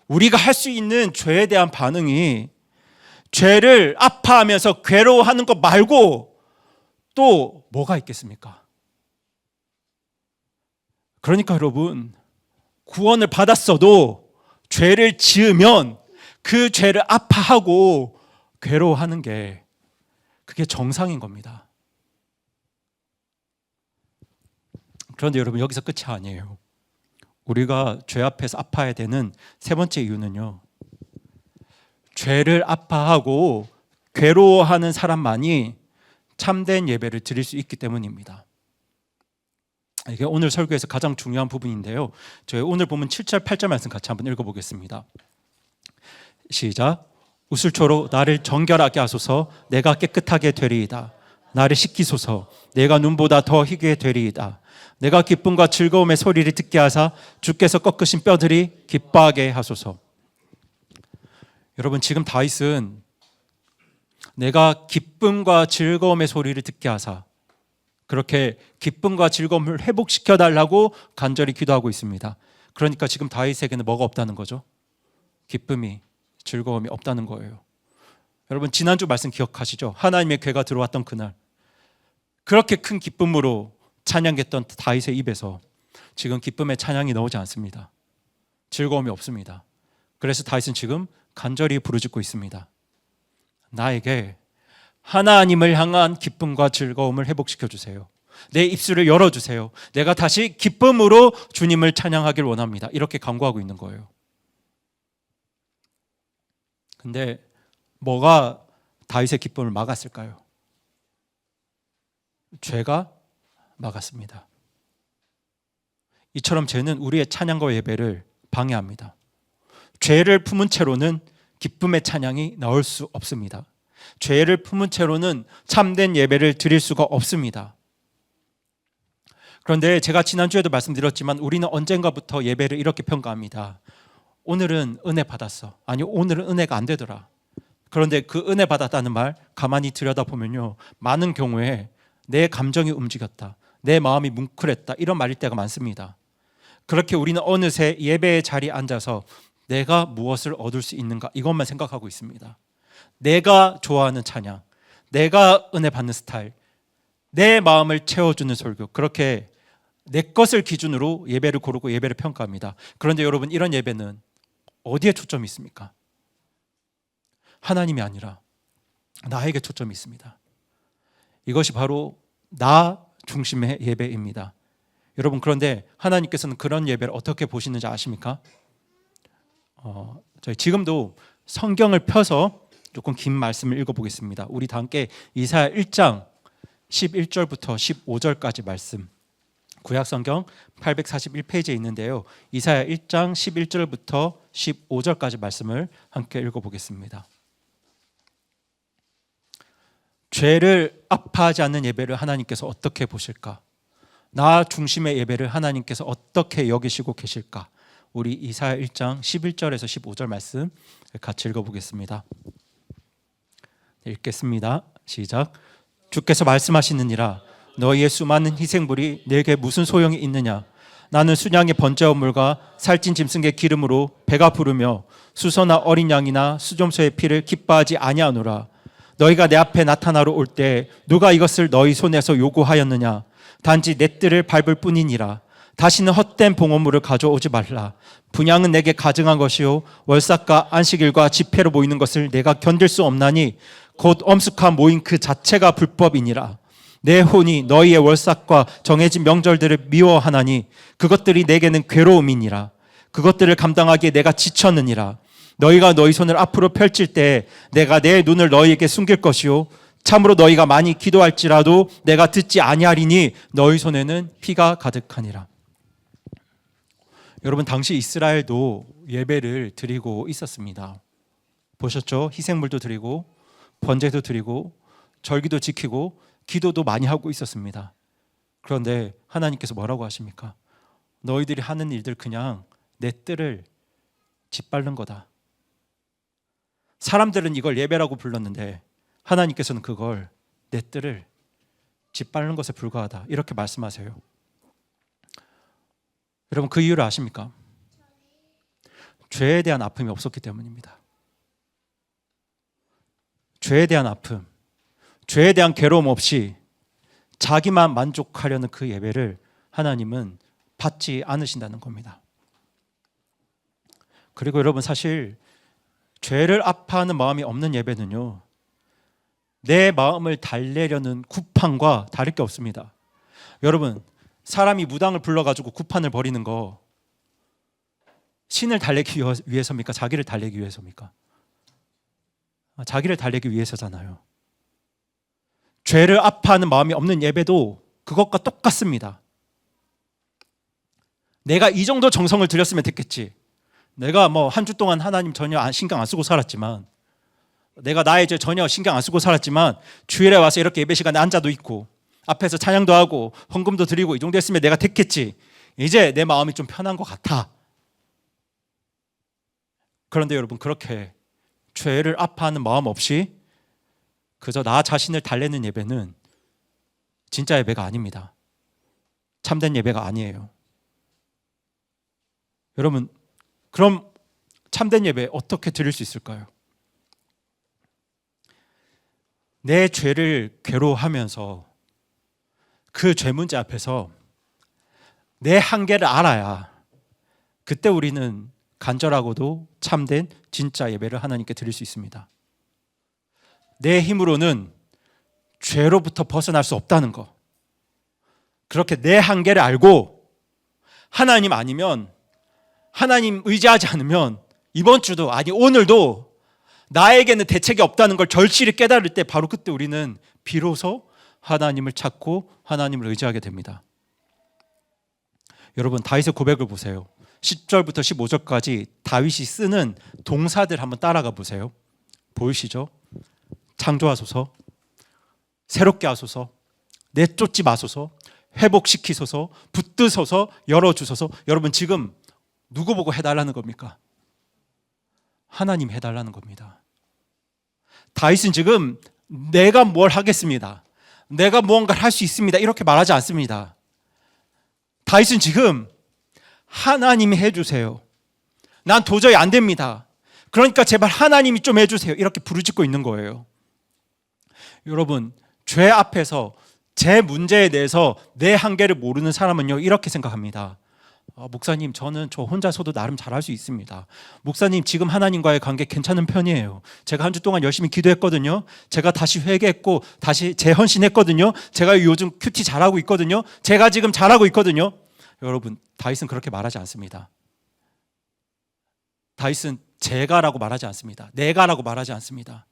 우리가 할 수 있는 죄에 대한 반응이 죄를 아파하면서 괴로워하는 것 말고 또 뭐가 있겠습니까? 그러니까 여러분, 구원을 받았어도 죄를 지으면 그 죄를 아파하고 괴로워하는 게 그게 정상인 겁니다. 그런데 여러분, 여기서 끝이 아니에요. 우리가 죄 앞에서 아파야 되는 세 번째 이유는요, 죄를 아파하고 괴로워하는 사람만이 참된 예배를 드릴 수 있기 때문입니다. 이게 오늘 설교에서 가장 중요한 부분인데요, 저희 오늘 보면 7절 8절 말씀 같이 한번 읽어보겠습니다. 시작. 우슬초로 나를 정결하게 하소서. 내가 깨끗하게 되리이다. 나를 씻기소서. 내가 눈보다 더 희게 되리이다. 내가 기쁨과 즐거움의 소리를 듣게 하사 주께서 꺾으신 뼈들이 기뻐하게 하소서. 여러분, 지금 다윗은 내가 기쁨과 즐거움의 소리를 듣게 하사, 그렇게 기쁨과 즐거움을 회복시켜 달라고 간절히 기도하고 있습니다. 그러니까 지금 다윗에게는 뭐가 없다는 거죠? 기쁨이, 즐거움이 없다는 거예요. 여러분, 지난주 말씀 기억하시죠? 하나님의 괴가 들어왔던 그날, 그렇게 큰 기쁨으로 찬양했던 다윗의 입에서 지금 기쁨의 찬양이 나오지 않습니다. 즐거움이 없습니다. 그래서 다윗은 지금 간절히 부르짖고 있습니다. 나에게 하나님을 향한 기쁨과 즐거움을 회복시켜 주세요. 내 입술을 열어주세요. 내가 다시 기쁨으로 주님을 찬양하길 원합니다. 이렇게 간구하고 있는 거예요. 근데 뭐가 다윗의 기쁨을 막았을까요? 죄가 막았습니다. 이처럼 죄는 우리의 찬양과 예배를 방해합니다. 죄를 품은 채로는 기쁨의 찬양이 나올 수 없습니다. 죄를 품은 채로는 참된 예배를 드릴 수가 없습니다. 그런데 제가 지난주에도 말씀드렸지만 우리는 언젠가부터 예배를 이렇게 평가합니다. 오늘은 은혜 받았어. 아니, 오늘은 은혜가 안 되더라. 그런데 그 은혜 받았다는 말 가만히 들여다보면요, 많은 경우에 내 감정이 움직였다, 내 마음이 뭉클했다, 이런 말일 때가 많습니다. 그렇게 우리는 어느새 예배의 자리에 앉아서 내가 무엇을 얻을 수 있는가, 이것만 생각하고 있습니다. 내가 좋아하는 찬양, 내가 은혜 받는 스타일, 내 마음을 채워주는 설교, 그렇게 내 것을 기준으로 예배를 고르고 예배를 평가합니다. 그런데 여러분, 이런 예배는 어디에 초점이 있습니까? 하나님이 아니라 나에게 초점이 있습니다. 이것이 바로 나 중심의 예배입니다. 여러분, 그런데 하나님께서는 그런 예배를 어떻게 보시는지 아십니까? 저희 지금도 성경을 펴서 조금 긴 말씀을 읽어보겠습니다. 우리 다 함께 이사야 1장 11절부터 15절까지 말씀, 구약성경 841페이지에 있는데요, 이사야 1장 11절부터 15절까지 말씀을 함께 읽어보겠습니다. 죄를 아파하지 않는 예배를 하나님께서 어떻게 보실까? 나 중심의 예배를 하나님께서 어떻게 여기시고 계실까? 우리 이사야 1장 11절에서 15절 말씀 같이 읽어보겠습니다. 읽겠습니다. 시작. 주께서 말씀하시느니라, 너희의 수많은 희생물이 내게 무슨 소용이 있느냐? 나는 순양의 번제한 물과 살찐 짐승의 기름으로 배가 부르며 수소나 어린 양이나 수점소의 피를 기뻐하지 아니하노라. 너희가 내 앞에 나타나러 올 때 누가 이것을 너희 손에서 요구하였느냐? 단지 내 뜰을 밟을 뿐이니라. 다시는 헛된 봉헌물을 가져오지 말라. 분향은 내게 가증한 것이요 월삭과 안식일과 집회로 모이는 것을 내가 견딜 수 없나니 곧 엄숙한 모임 그 자체가 불법이니라. 내 혼이 너희의 월삭과 정해진 명절들을 미워하나니 그것들이 내게는 괴로움이니라. 그것들을 감당하기에 내가 지쳤느니라. 너희가 너희 손을 앞으로 펼칠 때 내가 내 눈을 너희에게 숨길 것이요 참으로 너희가 많이 기도할지라도 내가 듣지 아니하리니 너희 손에는 피가 가득하니라. 여러분, 당시 이스라엘도 예배를 드리고 있었습니다. 보셨죠? 희생물도 드리고 번제도 드리고 절기도 지키고 기도도 많이 하고 있었습니다. 그런데 하나님께서 뭐라고 하십니까? 너희들이 하는 일들 그냥 내 뜰을 짓밟는 거다. 사람들은 이걸 예배라고 불렀는데 하나님께서는 그걸 내 뜰을 짓밟는 것에 불과하다, 이렇게 말씀하세요. 여러분, 그 이유를 아십니까? 죄에 대한 아픔이 없었기 때문입니다. 죄에 대한 아픔, 죄에 대한 괴로움 없이 자기만 만족하려는 그 예배를 하나님은 받지 않으신다는 겁니다. 그리고 여러분, 사실 죄를 아파하는 마음이 없는 예배는요, 내 마음을 달래려는 구판과 다를 게 없습니다. 여러분, 사람이 무당을 불러가지고 구판을 벌이는 거 신을 달래기 위해서입니까? 자기를 달래기 위해서입니까? 자기를 달래기 위해서잖아요. 죄를 아파하는 마음이 없는 예배도 그것과 똑같습니다. 내가 이 정도 정성을 들였으면 됐겠지. 내가 뭐 한 주 동안 하나님 전혀 신경 안 쓰고 살았지만, 내가 나의 죄 전혀 신경 안 쓰고 살았지만 주일에 와서 이렇게 예배 시간에 앉아도 있고 앞에서 찬양도 하고 헌금도 드리고 이 정도 했으면 내가 됐겠지. 이제 내 마음이 좀 편한 것 같아. 그런데 여러분, 그렇게 죄를 아파하는 마음 없이 그저 나 자신을 달래는 예배는 진짜 예배가 아닙니다. 참된 예배가 아니에요. 여러분, 그럼 참된 예배 어떻게 드릴 수 있을까요? 내 죄를 괴로워하면서 그 죄 문제 앞에서 내 한계를 알아야 그때 우리는 간절하고도 참된 진짜 예배를 하나님께 드릴 수 있습니다. 내 힘으로는 죄로부터 벗어날 수 없다는 거, 그렇게 내 한계를 알고 하나님 아니면, 하나님 의지하지 않으면 이번 주도, 아니 오늘도 나에게는 대책이 없다는 걸 절실히 깨달을 때 바로 그때 우리는 비로소 하나님을 찾고 하나님을 의지하게 됩니다. 여러분, 다윗의 고백을 보세요. 10절부터 15절까지 다윗이 쓰는 동사들 한번 따라가 보세요. 보이시죠? 창조하소서, 새롭게 하소서, 내쫓지 마소서, 회복시키소서, 붙드소서, 열어주소서. 여러분, 지금 누구 보고 해달라는 겁니까? 하나님 해달라는 겁니다. 다윗은 지금 내가 뭘 하겠습니다, 내가 무언가를 할 수 있습니다, 이렇게 말하지 않습니다. 다윗은 지금 하나님이 해주세요, 난 도저히 안 됩니다, 그러니까 제발 하나님이 좀 해주세요, 이렇게 부르짖고 있는 거예요. 여러분, 죄 앞에서 제 문제에 대해서 내 한계를 모르는 사람은요, 이렇게 생각합니다. 목사님, 저는 저 혼자서도 나름 잘할 수 있습니다. 목사님, 지금 하나님과의 관계 괜찮은 편이에요. 제가 한 주 동안 열심히 기도했거든요. 제가 다시 회개했고 다시 재헌신했거든요. 제가 요즘 큐티 잘하고 있거든요. 제가 지금 잘하고 있거든요. 여러분, 다윗은 그렇게 말하지 않습니다. 다윗은 제가라고 말하지 않습니다. 내가라고 말하지 않습니다.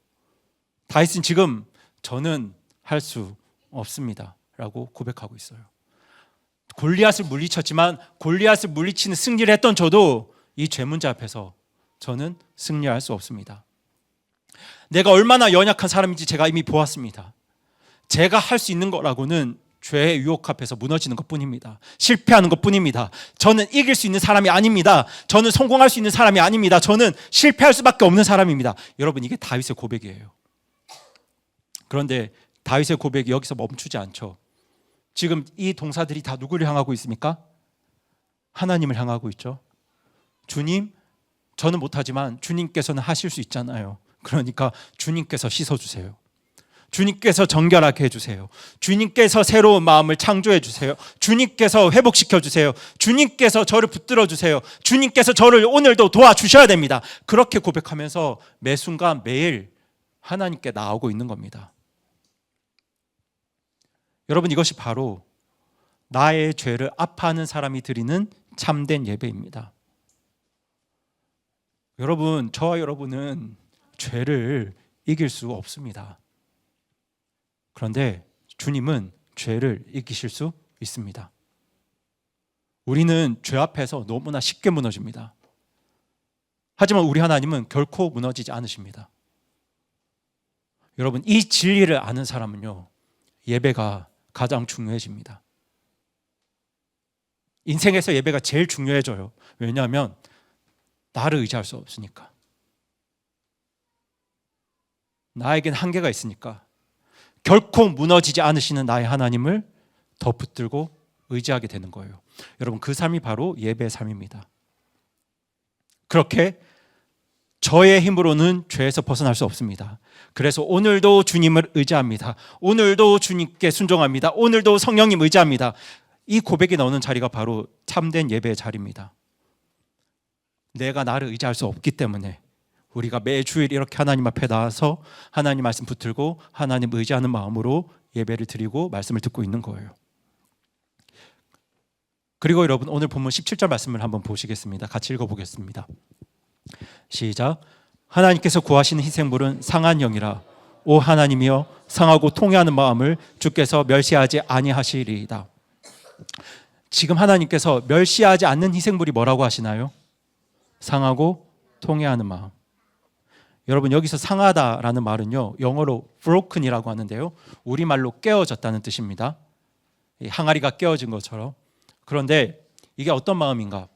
다윗은 지금 저는 할 수 없습니다 라고 고백하고 있어요. 골리앗을 물리쳤지만 골리앗을 물리치는 승리를 했던 저도 이 죄 문제 앞에서 저는 승리할 수 없습니다. 내가 얼마나 연약한 사람인지 제가 이미 보았습니다. 제가 할 수 있는 거라고는 죄의 유혹 앞에서 무너지는 것뿐입니다. 실패하는 것뿐입니다. 저는 이길 수 있는 사람이 아닙니다. 저는 성공할 수 있는 사람이 아닙니다. 저는 실패할 수밖에 없는 사람입니다. 여러분, 이게 다윗의 고백이에요. 그런데 다윗의 고백이 여기서 멈추지 않죠. 지금 이 동사들이 다 누구를 향하고 있습니까? 하나님을 향하고 있죠. 주님, 저는 못하지만 주님께서는 하실 수 있잖아요. 그러니까 주님께서 씻어주세요. 주님께서 정결하게 해주세요. 주님께서 새로운 마음을 창조해 주세요. 주님께서 회복시켜 주세요. 주님께서 저를 붙들어 주세요. 주님께서 저를 오늘도 도와주셔야 됩니다. 그렇게 고백하면서 매 순간 매일 하나님께 나오고 있는 겁니다. 여러분, 이것이 바로 나의 죄를 아파하는 사람이 드리는 참된 예배입니다. 여러분, 저와 여러분은 죄를 이길 수 없습니다. 그런데 주님은 죄를 이기실 수 있습니다. 우리는 죄 앞에서 너무나 쉽게 무너집니다. 하지만 우리 하나님은 결코 무너지지 않으십니다. 여러분, 이 진리를 아는 사람은요, 예배가 가장 중요해집니다. 인생에서 예배가 제일 중요해져요. 왜냐하면 나를 의지할 수 없으니까. 나에겐 한계가 있으니까. 결코 무너지지 않으시는 나의 하나님을 더 붙들고 의지하게 되는 거예요. 여러분, 그 삶이 바로 예배의 삶입니다. 그렇게 저의 힘으로는 죄에서 벗어날 수 없습니다. 그래서 오늘도 주님을 의지합니다. 오늘도 주님께 순종합니다. 오늘도 성령님 의지합니다. 이 고백이 나오는 자리가 바로 참된 예배의 자리입니다. 내가 나를 의지할 수 없기 때문에 우리가 매주일 이렇게 하나님 앞에 나와서 하나님 말씀 붙들고 하나님 의지하는 마음으로 예배를 드리고 말씀을 듣고 있는 거예요. 그리고 여러분, 오늘 본문 17절 말씀을 한번 보시겠습니다. 같이 읽어보겠습니다. 시작. 하나님께서 구하시는 희생물은 상한 영이라. 오 하나님이여, 상하고 통회하는 마음을 주께서 멸시하지 아니하시리이다. 지금 하나님께서 멸시하지 않는 희생물이 뭐라고 하시나요? 상하고 통회하는 마음. 여러분, 여기서 상하다라는 말은요, 영어로 broken이라고 하는데요, 우리말로 깨어졌다는 뜻입니다. 항아리가 깨어진 것처럼. 그런데 이게 어떤 마음인가?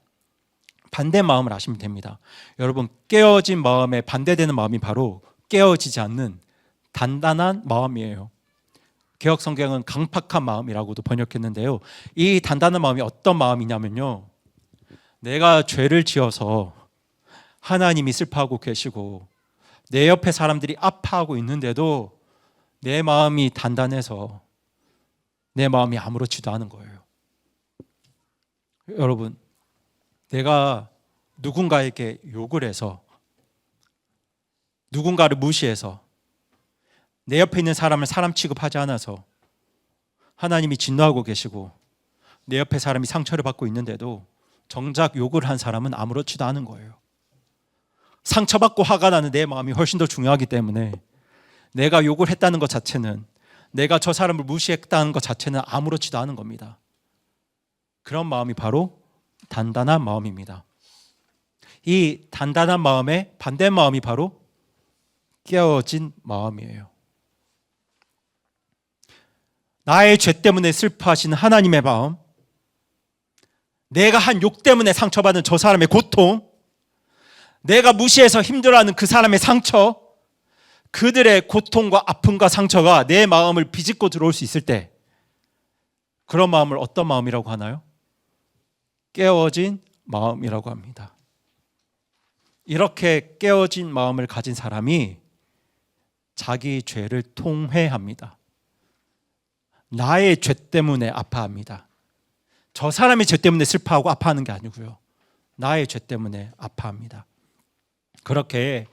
반대 마음을 아시면 됩니다. 여러분, 깨어진 마음에 반대되는 마음이 바로 깨어지지 않는 단단한 마음이에요. 개역 성경은 강팍한 마음이라고도 번역했는데요, 이 단단한 마음이 어떤 마음이냐면요, 내가 죄를 지어서 하나님이 슬퍼하고 계시고 내 옆에 사람들이 아파하고 있는데도 내 마음이 단단해서 내 마음이 아무렇지도 않은 거예요. 여러분, 내가 누군가에게 욕을 해서, 누군가를 무시해서, 내 옆에 있는 사람을 사람 취급하지 않아서 하나님이 진노하고 계시고 내 옆에 사람이 상처를 받고 있는데도 정작 욕을 한 사람은 아무렇지도 않은 거예요. 상처받고 화가 나는 내 마음이 훨씬 더 중요하기 때문에 내가 욕을 했다는 것 자체는, 내가 저 사람을 무시했다는 것 자체는 아무렇지도 않은 겁니다. 그런 마음이 바로 단단한 마음입니다. 이 단단한 마음의 반대 마음이 바로 깨어진 마음이에요. 나의 죄 때문에 슬퍼하시는 하나님의 마음, 내가 한 욕 때문에 상처받은 저 사람의 고통, 내가 무시해서 힘들어하는 그 사람의 상처, 그들의 고통과 아픔과 상처가 내 마음을 비집고 들어올 수 있을 때 그런 마음을 어떤 마음이라고 하나요? 깨어진 마음이라고 합니다. 이렇게 깨어진 마음을 가진 사람이 자기 죄를 통회합니다. 나의 죄 때문에 아파합니다. 저 사람의 죄 때문에 슬퍼하고 아파하는 게 아니고요. 나의 죄 때문에 아파합니다. 그렇게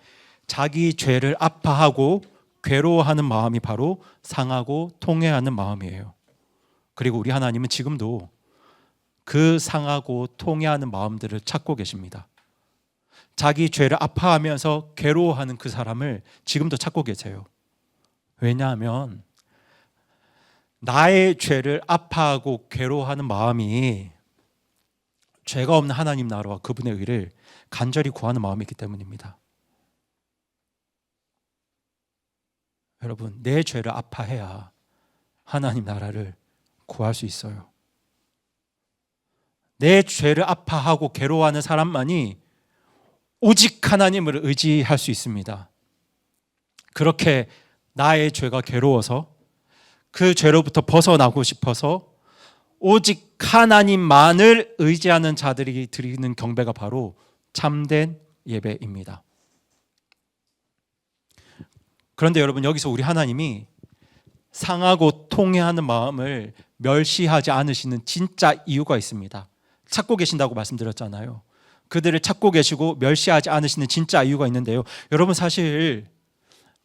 자기 죄를 아파하고 괴로워하는 마음이 바로 상하고 통회하는 마음이에요. 그리고 우리 하나님은 지금도 그 상하고 통회하는 마음들을 찾고 계십니다. 자기 죄를 아파하면서 괴로워하는 그 사람을 지금도 찾고 계세요. 왜냐하면 나의 죄를 아파하고 괴로워하는 마음이 죄가 없는 하나님 나라와 그분의 의를 간절히 구하는 마음이기 때문입니다. 여러분, 내 죄를 아파해야 하나님 나라를 구할 수 있어요. 내 죄를 아파하고 괴로워하는 사람만이 오직 하나님을 의지할 수 있습니다. 그렇게 나의 죄가 괴로워서 그 죄로부터 벗어나고 싶어서 오직 하나님만을 의지하는 자들이 드리는 경배가 바로 참된 예배입니다. 그런데 여러분, 여기서 우리 하나님이 상하고 통회하는 마음을 멸시하지 않으시는 진짜 이유가 있습니다. 찾고 계신다고 말씀드렸잖아요. 그들을 찾고 계시고 멸시하지 않으시는 진짜 이유가 있는데요. 여러분, 사실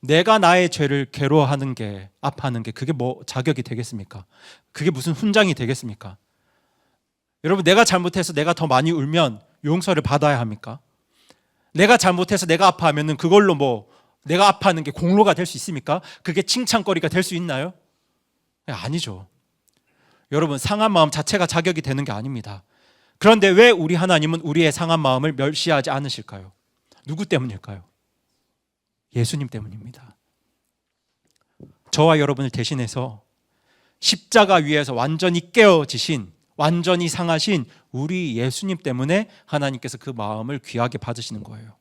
내가 나의 죄를 괴로워하는 게, 아파하는 게 그게 뭐 자격이 되겠습니까? 그게 무슨 훈장이 되겠습니까? 여러분, 내가 잘못해서 내가 더 많이 울면 용서를 받아야 합니까? 내가 잘못해서 내가 아파하면 그걸로 뭐 내가 아파하는 게 공로가 될 수 있습니까? 그게 칭찬거리가 될 수 있나요? 아니죠. 여러분, 상한 마음 자체가 자격이 되는 게 아닙니다. 그런데 왜 우리 하나님은 우리의 상한 마음을 멸시하지 않으실까요? 누구 때문일까요? 예수님 때문입니다. 저와 여러분을 대신해서 십자가 위에서 완전히 깨어지신, 완전히 상하신 우리 예수님 때문에 하나님께서 그 마음을 귀하게 받으시는 거예요.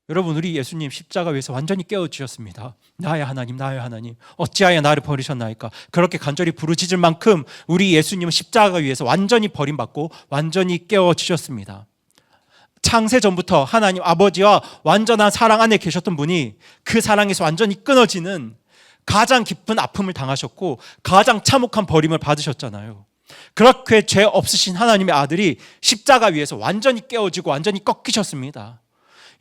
여러분, 우리 예수님 십자가 위에서 완전히 깨어지셨습니다. 나의 하나님, 나의 하나님, 어찌하여 나를 버리셨나이까? 그렇게 간절히 부르짖을 만큼 우리 예수님은 십자가 위에서 완전히 버림받고 완전히 깨어지셨습니다. 창세 전부터 하나님 아버지와 완전한 사랑 안에 계셨던 분이 그 사랑에서 완전히 끊어지는 가장 깊은 아픔을 당하셨고 가장 참혹한 버림을 받으셨잖아요. 그렇게 죄 없으신 하나님의 아들이 십자가 위에서 완전히 깨어지고 완전히 꺾이셨습니다.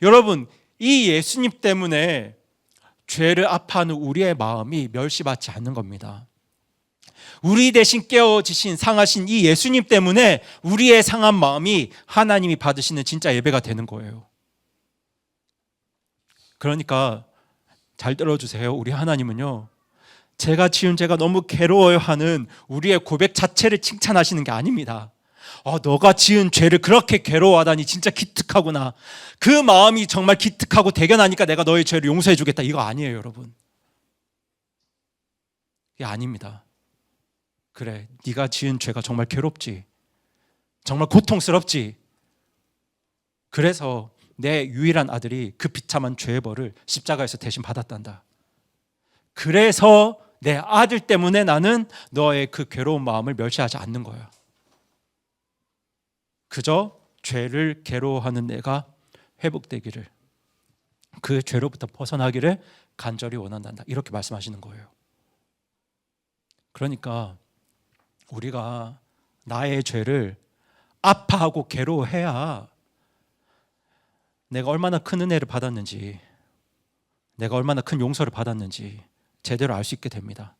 여러분, 이 예수님 때문에 죄를 아파하는 우리의 마음이 멸시받지 않는 겁니다. 우리 대신 깨어지신 상하신 이 예수님 때문에 우리의 상한 마음이 하나님이 받으시는 진짜 예배가 되는 거예요. 그러니까 잘 들어주세요. 우리 하나님은요, 제가 지은 죄가 너무 괴로워요 하는 우리의 고백 자체를 칭찬하시는 게 아닙니다. 너가 지은 죄를 그렇게 괴로워하다니 진짜 기특하구나. 그 마음이 정말 기특하고 대견하니까 내가 너의 죄를 용서해 주겠다. 이거 아니에요, 여러분. 이게 아닙니다. 그래, 네가 지은 죄가 정말 괴롭지, 정말 고통스럽지. 그래서 내 유일한 아들이 그 비참한 죄의 벌을 십자가에서 대신 받았단다. 그래서 내 아들 때문에 나는 너의 그 괴로운 마음을 멸시하지 않는 거야. 그저 죄를 괴로워하는 내가 회복되기를, 그 죄로부터 벗어나기를 간절히 원한단다. 이렇게 말씀하시는 거예요. 그러니까 우리가 나의 죄를 아파하고 괴로워해야 내가 얼마나 큰 은혜를 받았는지, 내가 얼마나 큰 용서를 받았는지 제대로 알 수 있게 됩니다.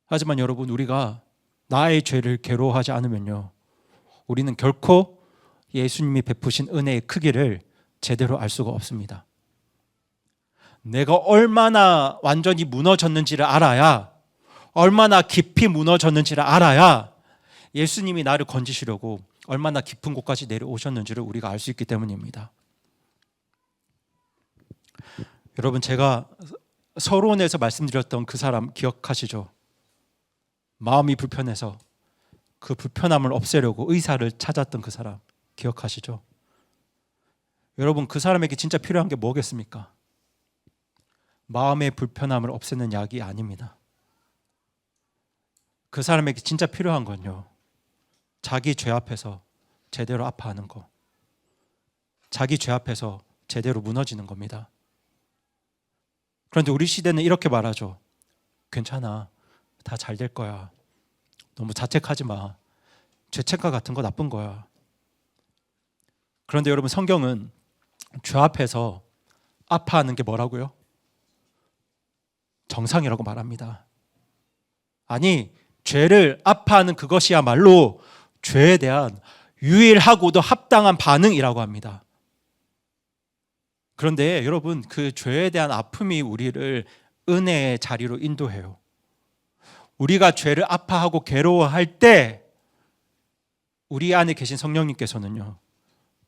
하지만 여러분, 우리가 나의 죄를 괴로워하지 않으면요, 우리는 결코 예수님이 베푸신 은혜의 크기를 제대로 알 수가 없습니다. 내가 얼마나 완전히 무너졌는지를 알아야, 얼마나 깊이 무너졌는지를 알아야 예수님이 나를 건지시려고 얼마나 깊은 곳까지 내려오셨는지를 우리가 알 수 있기 때문입니다. 여러분, 제가 서론에서 말씀드렸던 그 사람 기억하시죠? 마음이 불편해서 그 불편함을 없애려고 의사를 찾았던 그 사람 기억하시죠? 여러분, 그 사람에게 진짜 필요한 게 뭐겠습니까? 마음의 불편함을 없애는 약이 아닙니다. 그 사람에게 진짜 필요한 건요, 자기 죄 앞에서 제대로 아파하는 거, 자기 죄 앞에서 제대로 무너지는 겁니다. 그런데 우리 시대는 이렇게 말하죠. 괜찮아, 다 잘 될 거야. 너무 자책하지 마. 죄책감 같은 거 나쁜 거야. 그런데 여러분, 성경은 죄 앞에서 아파하는 게 뭐라고요? 정상이라고 말합니다. 아니, 죄를 아파하는 그것이야말로 죄에 대한 유일하고도 합당한 반응이라고 합니다. 그런데 여러분, 그 죄에 대한 아픔이 우리를 은혜의 자리로 인도해요. 우리가 죄를 아파하고 괴로워할 때 우리 안에 계신 성령님께서는요,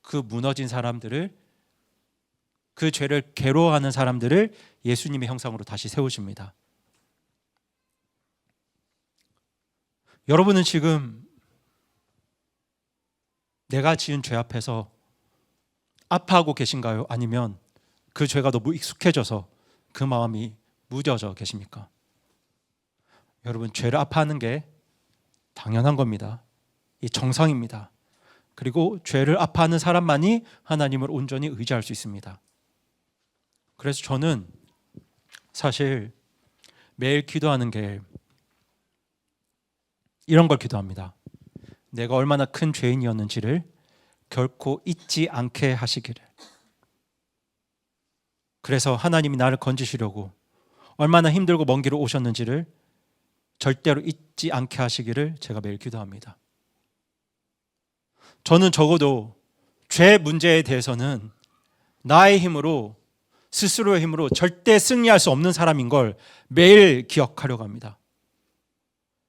그 무너진 사람들을, 그 죄를 괴로워하는 사람들을 예수님의 형상으로 다시 세우십니다. 여러분은 지금 내가 지은 죄 앞에서 아파하고 계신가요? 아니면 그 죄가 너무 익숙해져서 그 마음이 무뎌져 계십니까? 여러분, 죄를 아파하는 게 당연한 겁니다. 이 정상입니다. 그리고 죄를 아파하는 사람만이 하나님을 온전히 의지할 수 있습니다. 그래서 저는 사실 매일 기도하는 게 이런 걸 기도합니다. 내가 얼마나 큰 죄인이었는지를 결코 잊지 않게 하시기를. 그래서 하나님이 나를 건지시려고 얼마나 힘들고 먼 길을 오셨는지를 절대로 잊지 않게 하시기를 제가 매일 기도합니다. 저는 적어도 죄 문제에 대해서는 나의 힘으로, 스스로의 힘으로 절대 승리할 수 없는 사람인 걸 매일 기억하려고 합니다.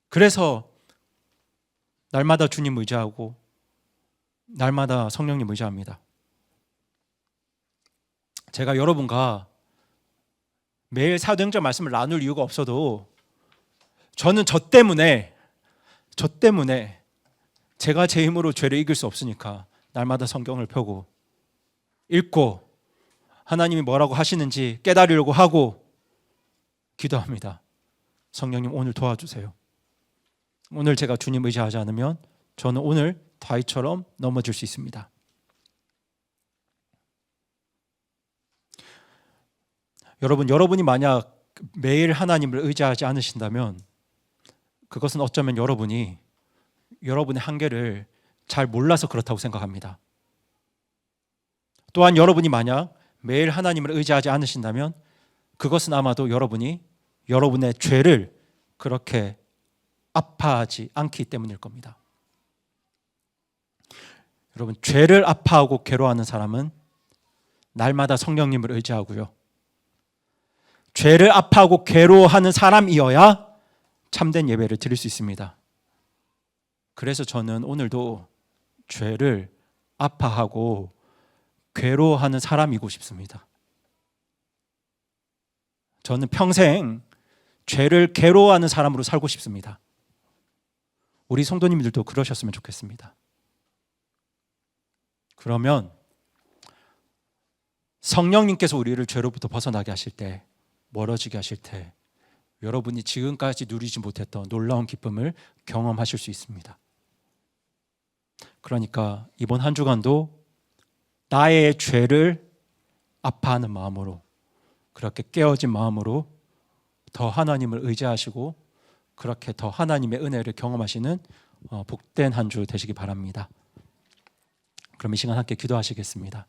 그래서 날마다 주님 의지하고 날마다 성령님 의지합니다. 제가 여러분과 매일 사도행전 말씀을 나눌 이유가 없어도 저는 저 때문에 제가 제 힘으로 죄를 이길 수 없으니까 날마다 성경을 펴고 읽고 하나님이 뭐라고 하시는지 깨달으려고 하고 기도합니다. 성령님, 오늘 도와주세요. 오늘 제가 주님 의지하지 않으면 저는 오늘 다윗처럼 넘어질 수 있습니다. 여러분이 만약 매일 하나님을 의지하지 않으신다면 그것은 어쩌면 여러분의 한계를 잘 몰라서 그렇다고 생각합니다. 또한 여러분이 만약 매일 하나님을 의지하지 않으신다면 그것은 아마도 여러분이 여러분의 죄를 그렇게 아파하지 않기 때문일 겁니다. 여러분, 죄를 아파하고 괴로워하는 사람은 날마다 성령님을 의지하고요, 죄를 아파하고 괴로워하는 사람이어야 참된 예배를 드릴 수 있습니다. 그래서 저는 오늘도 죄를 아파하고 괴로워하는 사람이고 싶습니다. 저는 평생 죄를 괴로워하는 사람으로 살고 싶습니다. 우리 성도님들도 그러셨으면 좋겠습니다. 그러면 성령님께서 우리를 죄로부터 벗어나게 하실 때, 멀어지게 하실 때 여러분이 지금까지 누리지 못했던 놀라운 기쁨을 경험하실 수 있습니다. 그러니까 이번 한 주간도 나의 죄를 아파하는 마음으로, 그렇게 깨어진 마음으로 더 하나님을 의지하시고 그렇게 더 하나님의 은혜를 경험하시는 복된 한 주 되시기 바랍니다. 그럼 이 시간 함께 기도하시겠습니다.